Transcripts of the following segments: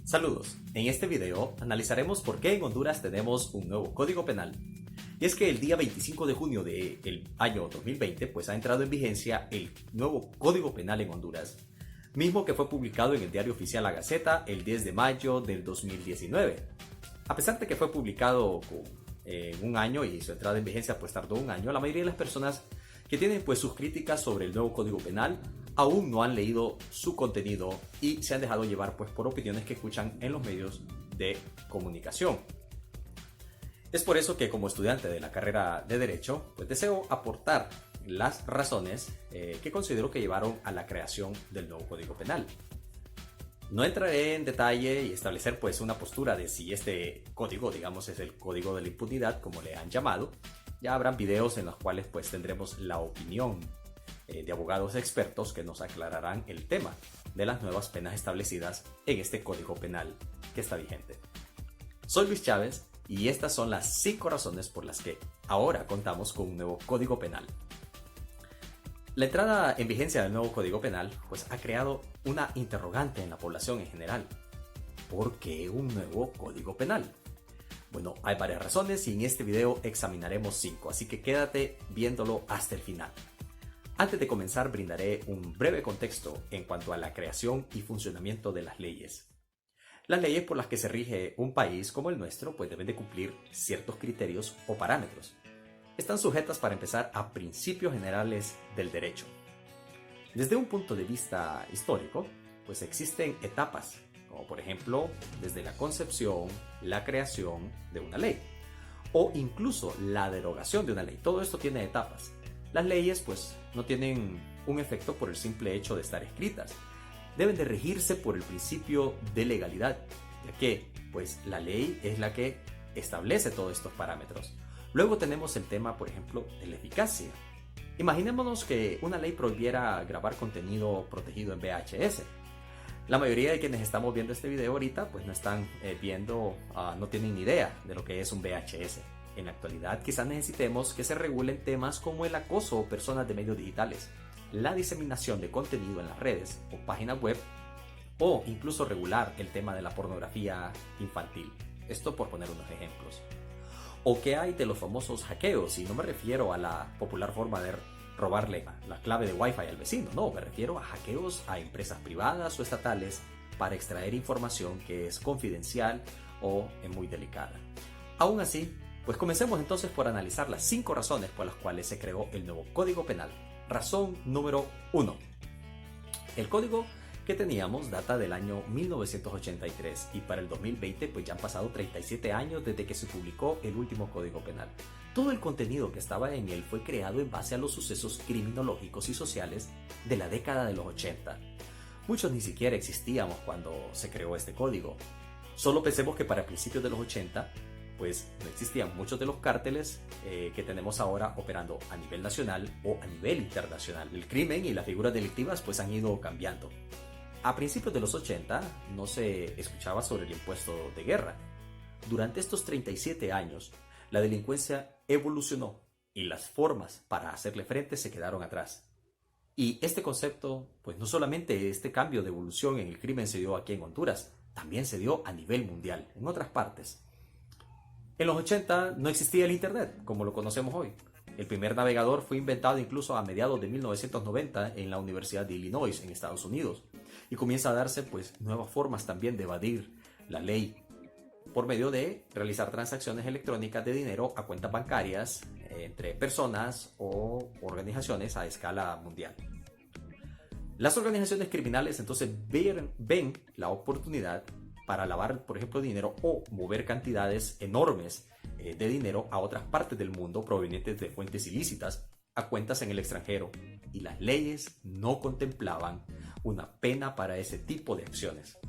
Saludos, en este video analizaremos por qué en Honduras tenemos un nuevo Código Penal. Y es que el día 25 de junio del año 2020 pues ha entrado en vigencia el nuevo Código Penal en Honduras, mismo que fue publicado en el diario oficial La Gaceta el 10 de mayo del 2019. A pesar de que fue publicado con un año y su entrada en vigencia pues tardó un año, la mayoría de las personas que tienen pues sus críticas sobre el nuevo Código Penal aún no han leído su contenido y se han dejado llevar pues por opiniones que escuchan en los medios de comunicación. Es por eso que como estudiante de la carrera de Derecho pues deseo aportar las razones que considero que llevaron a la creación del nuevo Código Penal. No entraré en detalle y establecer pues una postura de si este código, digamos, es el código de la impunidad, como le han llamado. Ya habrán videos en los cuales pues tendremos la opinión de abogados expertos que nos aclararán el tema de las nuevas penas establecidas en este Código Penal que está vigente. Soy Luis Chávez y estas son las 5 razones por las que ahora contamos con un nuevo Código Penal. La entrada en vigencia del nuevo Código Penal pues ha creado una interrogante en la población en general. ¿Por qué un nuevo Código Penal? Bueno, hay varias razones y en este video examinaremos 5, así que quédate viéndolo hasta el final. Antes de comenzar brindaré un breve contexto en cuanto a la creación y funcionamiento de las leyes. Las leyes por las que se rige un país como el nuestro pues deben de cumplir ciertos criterios o parámetros. Están sujetas para empezar a principios generales del derecho. Desde un punto de vista histórico, pues existen etapas, como por ejemplo desde la concepción, la creación de una ley, o incluso la derogación de una ley. Todo esto tiene etapas. Las leyes pues no tienen un efecto por el simple hecho de estar escritas. Deben de regirse por el principio de legalidad, ya que pues la ley es la que establece todos estos parámetros. Luego tenemos el tema, por ejemplo, de la eficacia. Imaginémonos que una ley prohibiera grabar contenido protegido en VHS. La mayoría de quienes estamos viendo este video ahorita pues no están no tienen ni idea de lo que es un VHS. En la actualidad quizás necesitemos que se regulen temas como el acoso o personas de medios digitales, la diseminación de contenido en las redes o páginas web, o incluso regular el tema de la pornografía infantil. Esto por poner unos ejemplos. ¿O qué hay de los famosos hackeos? Y no me refiero a la popular forma de robarle la clave de Wi-Fi al vecino, no, me refiero a hackeos a empresas privadas o estatales para extraer información que es confidencial o muy delicada. Aún así, pues comencemos entonces por analizar las 5 razones por las cuales se creó el nuevo Código Penal. Razón número 1. El código que teníamos data del año 1983 y para el 2020 pues ya han pasado 37 años desde que se publicó el último Código Penal. Todo el contenido que estaba en él fue creado en base a los sucesos criminológicos y sociales de la década de los 80. Muchos ni siquiera existíamos cuando se creó este código. Solo pensemos que para principios de los 80 pues no existían muchos de los cárteles que tenemos ahora operando a nivel nacional o a nivel internacional. El crimen y las figuras delictivas pues han ido cambiando. A principios de los 80 no se escuchaba sobre el impuesto de guerra. Durante estos 37 años, la delincuencia evolucionó y las formas para hacerle frente se quedaron atrás. Y este concepto, pues no solamente este cambio de evolución en el crimen se dio aquí en Honduras, también se dio a nivel mundial, en otras partes. En los 80 no existía el Internet, como lo conocemos hoy. El primer navegador fue inventado incluso a mediados de 1990 en la Universidad de Illinois, en Estados Unidos. Y comienza a darse pues nuevas formas también de evadir la ley por medio de realizar transacciones electrónicas de dinero a cuentas bancarias entre personas o organizaciones a escala mundial. Las organizaciones criminales entonces ven la oportunidad para lavar, por ejemplo, dinero o mover cantidades enormes de dinero a otras partes del mundo provenientes de fuentes ilícitas a cuentas en el extranjero, y las leyes no contemplaban una pena para ese tipo de acciones.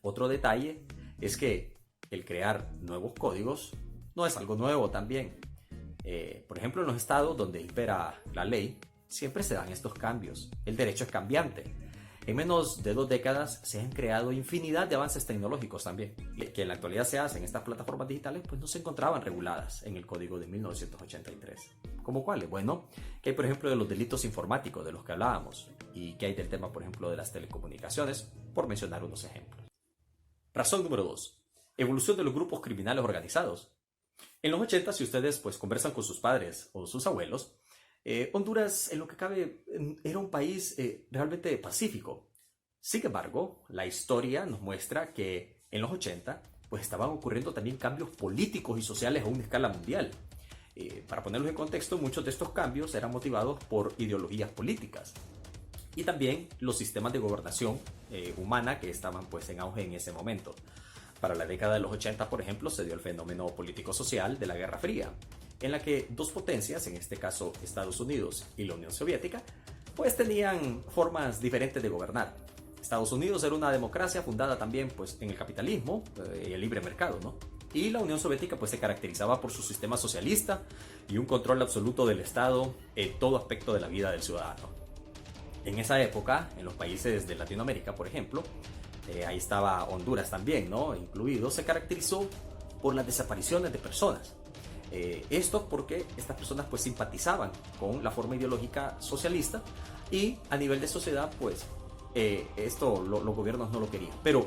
Otro detalle es que el crear nuevos códigos no es algo nuevo también. Por ejemplo, en los estados donde impera la ley, siempre se dan estos cambios. El derecho es cambiante. En menos de 2 décadas se han creado infinidad de avances tecnológicos también, que en la actualidad se hacen. Estas plataformas digitales pues no se encontraban reguladas en el código de 1983. ¿Cómo cuáles? Bueno, que hay por ejemplo de los delitos informáticos de los que hablábamos, y que hay del tema por ejemplo de las telecomunicaciones, por mencionar unos ejemplos. Razón número 2. Evolución de los grupos criminales organizados. En los 80, si ustedes pues conversan con sus padres o sus abuelos, Honduras, en lo que cabe, era un país realmente pacífico. Sin embargo, la historia nos muestra que en los 80 pues estaban ocurriendo también cambios políticos y sociales a una escala mundial. Para ponerlos en contexto, muchos de estos cambios eran motivados por ideologías políticas y también los sistemas de gobernación humana que estaban pues en auge en ese momento. Para la década de los 80, por ejemplo, se dio el fenómeno político-social de la Guerra Fría, en la que dos potencias, en este caso Estados Unidos y la Unión Soviética, pues tenían formas diferentes de gobernar. Estados Unidos era una democracia fundada también pues en el capitalismo y el libre mercado, ¿no? Y la Unión Soviética pues se caracterizaba por su sistema socialista y un control absoluto del Estado en todo aspecto de la vida del ciudadano. En esa época, en los países de Latinoamérica, por ejemplo, ahí estaba Honduras también, ¿no? Incluido, se caracterizó por las desapariciones de personas. Esto porque estas personas pues simpatizaban con la forma ideológica socialista y a nivel de sociedad pues los gobiernos no lo querían. Pero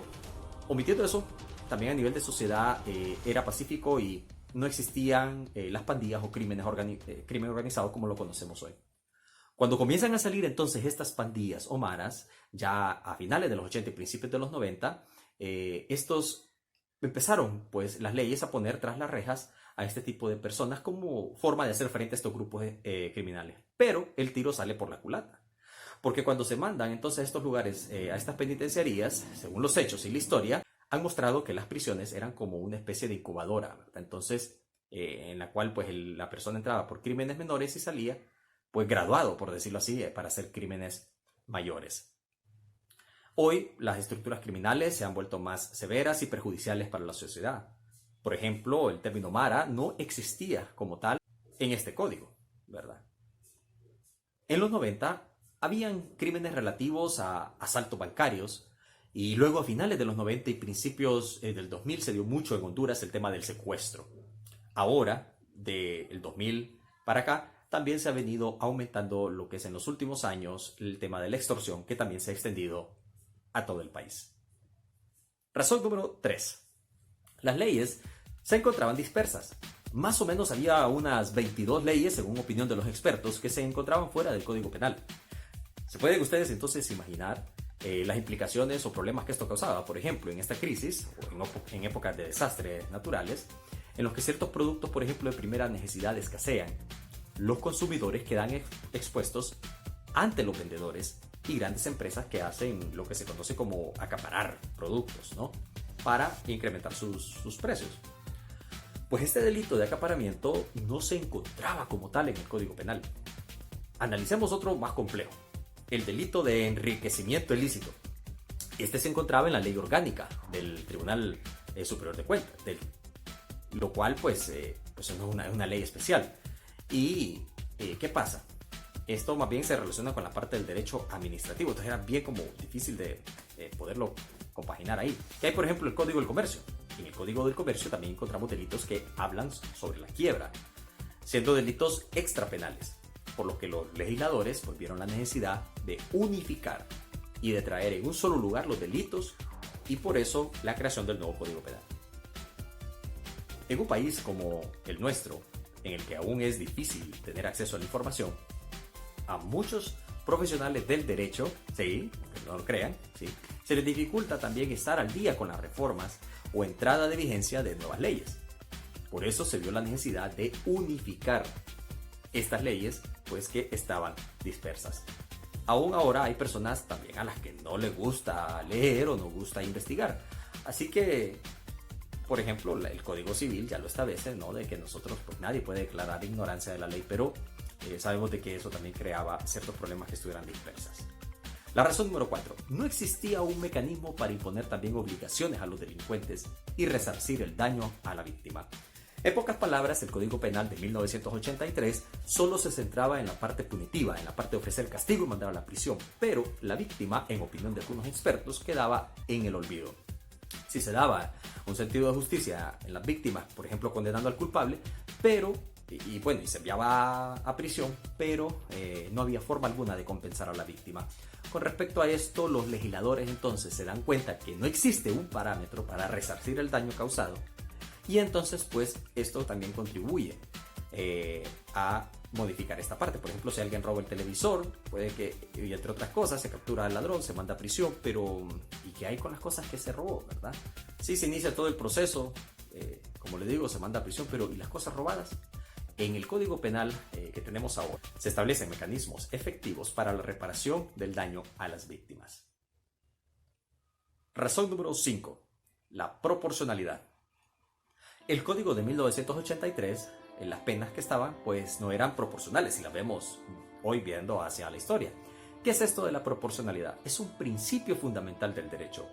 omitiendo eso, también a nivel de sociedad era pacífico y no existían las pandillas o crimen organizado como lo conocemos hoy. Cuando comienzan a salir entonces estas pandillas o maras, ya a finales de los 80 y principios de los 90, estos empezaron pues las leyes a poner tras las rejas a este tipo de personas como forma de hacer frente a estos grupos criminales. Pero el tiro sale por la culata. Porque cuando se mandan entonces a estos lugares, a estas penitenciarías, según los hechos y la historia, han mostrado que las prisiones eran como una especie de incubadora, ¿verdad? Entonces, en la cual pues la persona entraba por crímenes menores y salía pues graduado, por decirlo así, para hacer crímenes mayores. Hoy las estructuras criminales se han vuelto más severas y perjudiciales para la sociedad. Por ejemplo, el término Mara no existía como tal en este código, ¿verdad? En los 90 habían crímenes relativos a asaltos bancarios y luego a finales de los 90 y principios del 2000 se dio mucho en Honduras el tema del secuestro. Ahora, del 2000 para acá, también se ha venido aumentando lo que es en los últimos años el tema de la extorsión, que también se ha extendido a todo el país. Razón número 3. Las leyes se encontraban dispersas. Más o menos había unas 22 leyes, según opinión de los expertos, que se encontraban fuera del Código Penal. ¿Se pueden ustedes entonces imaginar las implicaciones o problemas que esto causaba? Por ejemplo, en esta crisis, o en épocas de desastres naturales, en los que ciertos productos, por ejemplo, de primera necesidad escasean, los consumidores quedan expuestos ante los vendedores y grandes empresas que hacen lo que se conoce como acaparar productos, ¿no? Para incrementar sus precios. Pues este delito de acaparamiento no se encontraba como tal en el Código Penal. Analicemos otro más complejo, el delito de enriquecimiento ilícito. Este se encontraba en la ley orgánica del Tribunal Superior de Cuentas, lo cual pues no es una ley especial. ¿Y qué pasa? Esto más bien se relaciona con la parte del derecho administrativo, entonces era bien como difícil de poderlo compaginar ahí. Que hay, por ejemplo, el Código del Comercio. En el Código del Comercio también encontramos delitos que hablan sobre la quiebra, siendo delitos extrapenales, por lo que los legisladores pues vieron la necesidad de unificar y de traer en un solo lugar los delitos, y por eso la creación del nuevo Código Penal. En un país como el nuestro, en el que aún es difícil tener acceso a la información, a muchos profesionales del derecho, sí, aunque no lo crean, sí, se les dificulta también estar al día con las reformas o entrada de vigencia de nuevas leyes. Por eso se vio la necesidad de unificar estas leyes, pues que estaban dispersas. Aún ahora hay personas también a las que no les gusta leer o no gusta investigar. Así que, por ejemplo, el Código Civil ya lo establece, ¿no? De que nosotros, pues nadie puede declarar ignorancia de la ley, pero sabemos de que eso también creaba ciertos problemas que estuvieran dispersas. La razón número 4. No existía un mecanismo para imponer también obligaciones a los delincuentes y resarcir el daño a la víctima. En pocas palabras, el Código Penal de 1983 solo se centraba en la parte punitiva, en la parte de ofrecer castigo y mandar a la prisión, pero la víctima, en opinión de algunos expertos, quedaba en el olvido. Si se daba un sentido de justicia en las víctimas, por ejemplo condenando al culpable, pero y bueno, y se enviaba a prisión, pero no había forma alguna de compensar a la víctima. Con respecto a esto, los legisladores entonces se dan cuenta que no existe un parámetro para resarcir el daño causado, y entonces pues esto también contribuye a modificar esta parte. Por ejemplo, si alguien roba el televisor, puede que, y entre otras cosas, se captura al ladrón, se manda a prisión, pero ¿y qué hay con las cosas que se robó, verdad? Sí, se inicia todo el proceso, como le digo, se manda a prisión, pero ¿y las cosas robadas? En el Código Penal que tenemos ahora, se establecen mecanismos efectivos para la reparación del daño a las víctimas. Razón número 5. La proporcionalidad. El Código de 1983, en las penas que estaban, pues no eran proporcionales, si las vemos hoy viendo hacia la historia. ¿Qué es esto de la proporcionalidad? Es un principio fundamental del derecho.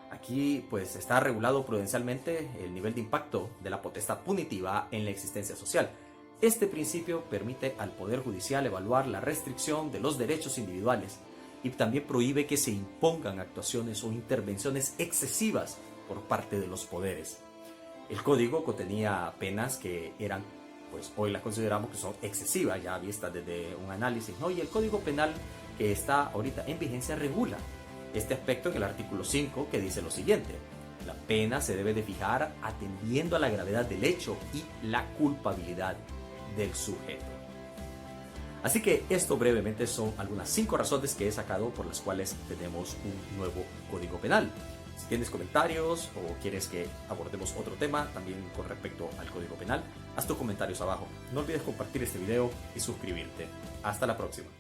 Aquí pues está regulado prudencialmente el nivel de impacto de la potestad punitiva en la existencia social. Este principio permite al Poder Judicial evaluar la restricción de los derechos individuales y también prohíbe que se impongan actuaciones o intervenciones excesivas por parte de los poderes. El código contenía penas que eran, pues hoy las consideramos que son excesivas, ya vistas desde un análisis, ¿no? Y el Código Penal que está ahorita en vigencia regula este aspecto en el artículo 5, que dice lo siguiente: la pena se debe de fijar atendiendo a la gravedad del hecho y la culpabilidad del sujeto. Así que esto brevemente son algunas 5 razones que he sacado por las cuales tenemos un nuevo Código Penal. Si tienes comentarios o quieres que abordemos otro tema también con respecto al Código Penal, haz tus comentarios abajo. No olvides compartir este video y suscribirte. Hasta la próxima.